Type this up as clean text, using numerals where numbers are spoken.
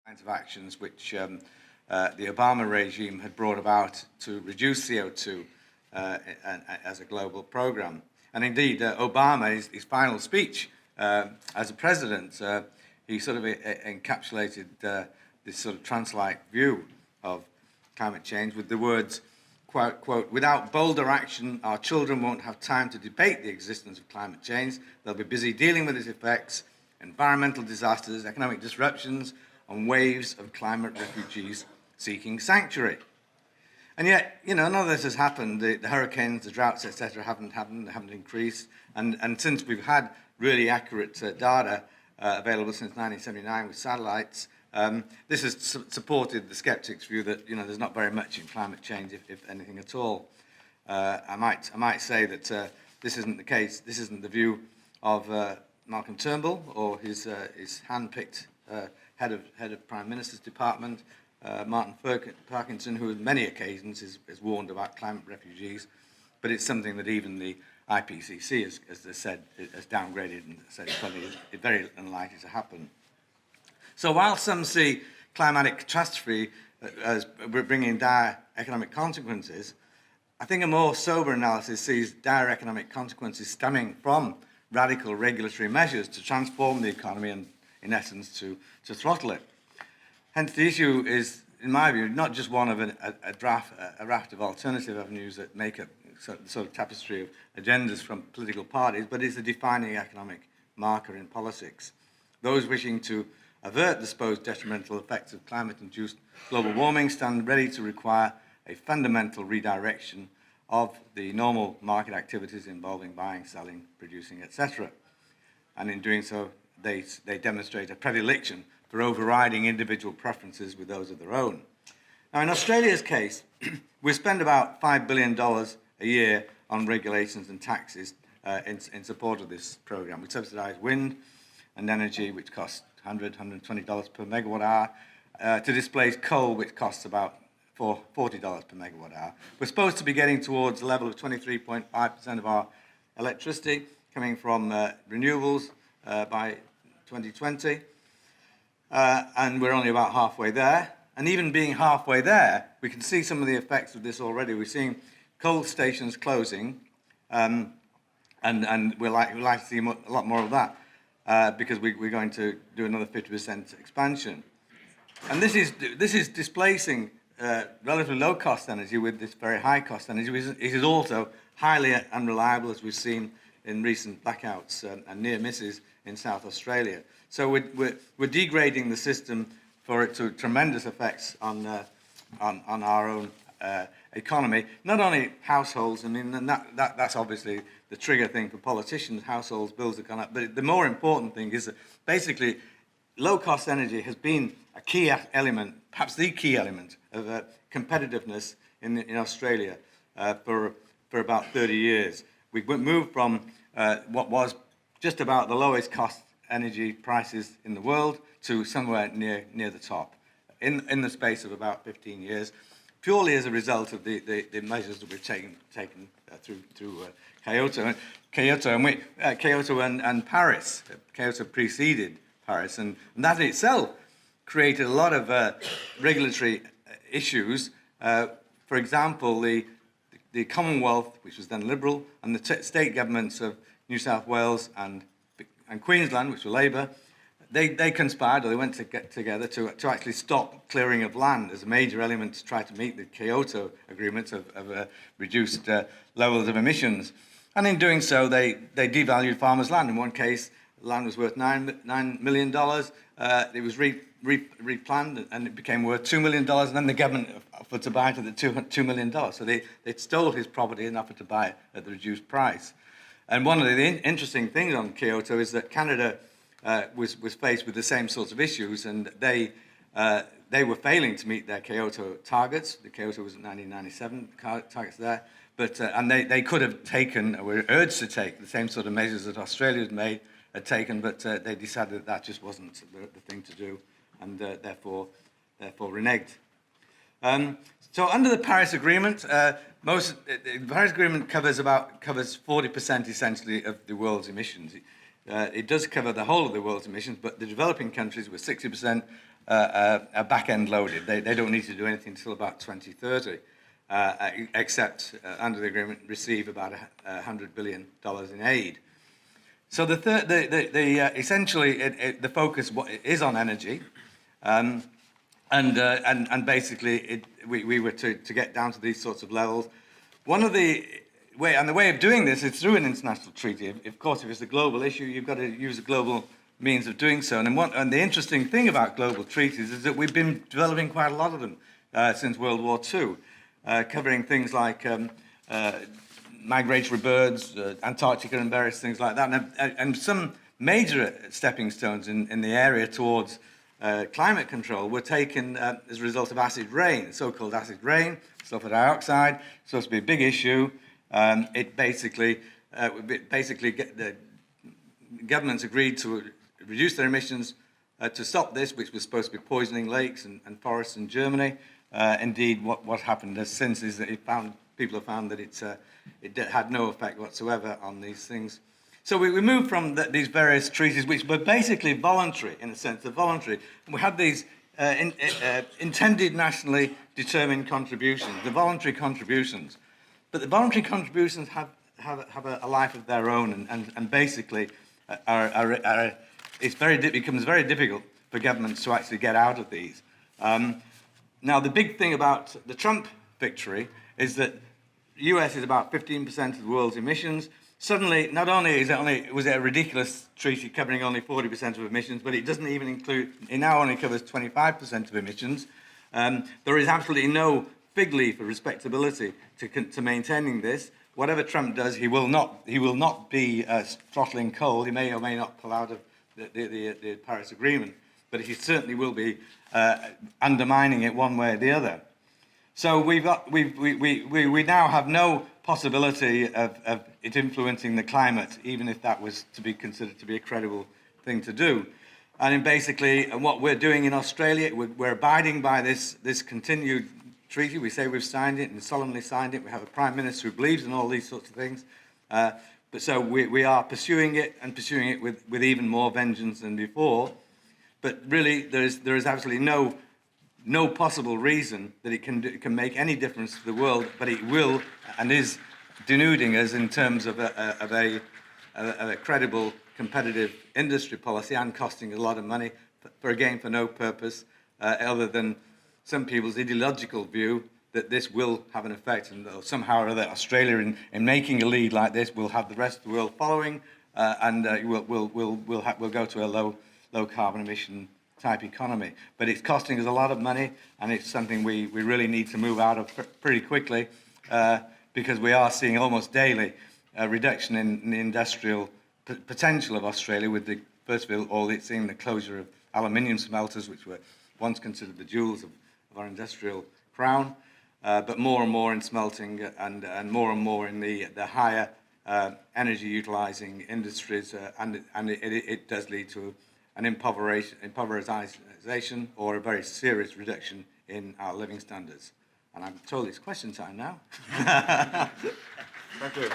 kinds of actions which the Obama regime had brought about to reduce CO2 as a global program. And indeed, Obama, his final speech as a president, he sort of encapsulated this sort of trance-like view of climate change with the words, quote, "Without bolder action, our children won't have time to debate the existence of climate change. They'll be busy dealing with its effects, environmental disasters, economic disruptions, and waves of climate refugees seeking sanctuary." And yet, none of this has happened. The hurricanes, the droughts, etc., haven't happened, they haven't increased. And since we've had really accurate data available since 1979 with satellites, this has supported the skeptics' view that there's not very much in climate change, if anything at all. I might say that this isn't the case. This isn't the view of Malcolm Turnbull or his hand-picked head of Prime Minister's Department, Martin Parkinson, who on many occasions has warned about climate refugees, but it's something that even the IPCC, as they said, has downgraded and said it's very unlikely to happen. So while some see climatic catastrophe as bringing dire economic consequences, I think a more sober analysis sees dire economic consequences stemming from radical regulatory measures to transform the economy and, in essence, to throttle it. Hence, the issue is, in my view, not just one of a raft of alternative avenues that make a sort of tapestry of agendas from political parties, but it's a defining economic marker in politics. Those wishing to avert the supposed detrimental effects of climate-induced global warming stand ready to require a fundamental redirection of the normal market activities involving buying, selling, producing, etc. And in doing so, they demonstrate a predilection for overriding individual preferences with those of their own. Now, in Australia's case, we spend about $5 billion a year on regulations and taxes in support of this program. We subsidise wind and energy, which costs $120 per megawatt hour, to displace coal, which costs about $40 per megawatt hour. We're supposed to be getting towards a level of 23.5% of our electricity coming from renewables by 2020, and we're only about halfway there. And even being halfway there, we can see some of the effects of this already. We're seeing coal stations closing, and we're likely to see a lot more of that because we're going to do another 50% expansion. And this is displacing relatively low-cost energy with this very high-cost energy. It is also highly unreliable, as we've seen in recent blackouts and near misses in South Australia. So we're degrading the system for it to tremendous effects on our own economy. Not only households, I mean, and that's obviously the trigger thing for politicians. Households' bills have gone up. But the more important thing is that basically low-cost energy has been a key element, perhaps the key element of competitiveness in Australia for about 30 years. We've moved from what was just about the lowest cost energy prices in the world to somewhere near the top in the space of about 15 years, purely as a result of the measures that we've taken through Kyoto and Paris. Kyoto preceded Paris, and that in itself created a lot of regulatory issues. For example, the Commonwealth, which was then Liberal, and the state governments of New South Wales and Queensland, which were Labour, they conspired, or they went together to actually stop clearing of land as a major element to try to meet the Kyoto agreement of reduced levels of emissions. And in doing so, they devalued farmers' land. In one case, land was worth $9 million. It was replanned, and it became worth $2 million. And then the government offered to buy it at $2 million. So they stole his property and offered to buy it at the reduced price. And one of the interesting things on Kyoto is that Canada was faced with the same sorts of issues, and they were failing to meet their Kyoto targets. The Kyoto was at 1997 targets there, but and they could have taken, or were urged to take, the same sort of measures that Australia had taken, but they decided that just wasn't the thing to do, and therefore reneged. So under the Paris Agreement, the Paris Agreement covers 40% essentially of the world's emissions. It does cover the whole of the world's emissions, but the developing countries with 60% are back-end loaded. They don't need to do anything until about 2030, except under the agreement receive about $100 billion in aid. So essentially the focus is on energy, and basically we were to get down to these sorts of levels. The way of doing this is through an international treaty. Of course, if it's a global issue, you've got to use a global means of doing so. And the interesting thing about global treaties is that we've been developing quite a lot of them since World War II, covering things like migratory birds, Antarctica and various things like that. And some major stepping stones in the area towards climate control were taken as a result of acid rain, so-called acid rain, sulfur dioxide, supposed to be a big issue. It basically the governments agreed to reduce their emissions to stop this, which was supposed to be poisoning lakes and forests in Germany. Indeed, what happened since is that people have found that it had no effect whatsoever on these things. So we moved from these various treaties, which were basically voluntary, in a sense, they're voluntary. And we had these intended nationally determined contributions, the voluntary contributions. But the voluntary contributions have a life of their own, and basically it becomes very difficult for governments to actually get out of these. Now, the big thing about the Trump victory is that the US is about 15% of the world's emissions. Suddenly, not only was it a ridiculous treaty covering only 40% of emissions, but it doesn't even include, it now only covers 25% of emissions. There is absolutely no fig leaf of respectability to maintaining this. Whatever Trump does, he will not be throttling coal. He may or may not pull out of the Paris Agreement, but he certainly will be undermining it one way or the other. So we now have no possibility of it influencing the climate, even if that was to be considered to be a credible thing to do. And basically, what we're doing in Australia, we're abiding by this continued treaty. We say we've signed it and solemnly signed it. We have a prime minister who believes in all these sorts of things. But so we are pursuing it with even more vengeance than before. But really, there is absolutely no possible reason that it can make any difference to the world. But it will, and is denuding us in terms of a credible, competitive industry policy, and costing a lot of money for no purpose other than some people's ideological view that this will have an effect, and somehow or other Australia, in making a lead like this, will have the rest of the world following, and we'll go to a low carbon emission type economy. But it's costing us a lot of money, and it's something we really need to move out of pretty quickly, because we are seeing almost daily a reduction in the industrial potential of Australia, with first of all, it's seeing the closure of aluminium smelters, which were once considered the jewels of our industrial crown, but more and more in smelting, and more in the higher energy utilizing industries, and it does lead to an impoverization or a very serious reduction in our living standards. And I'm told it's question time now. Thank you.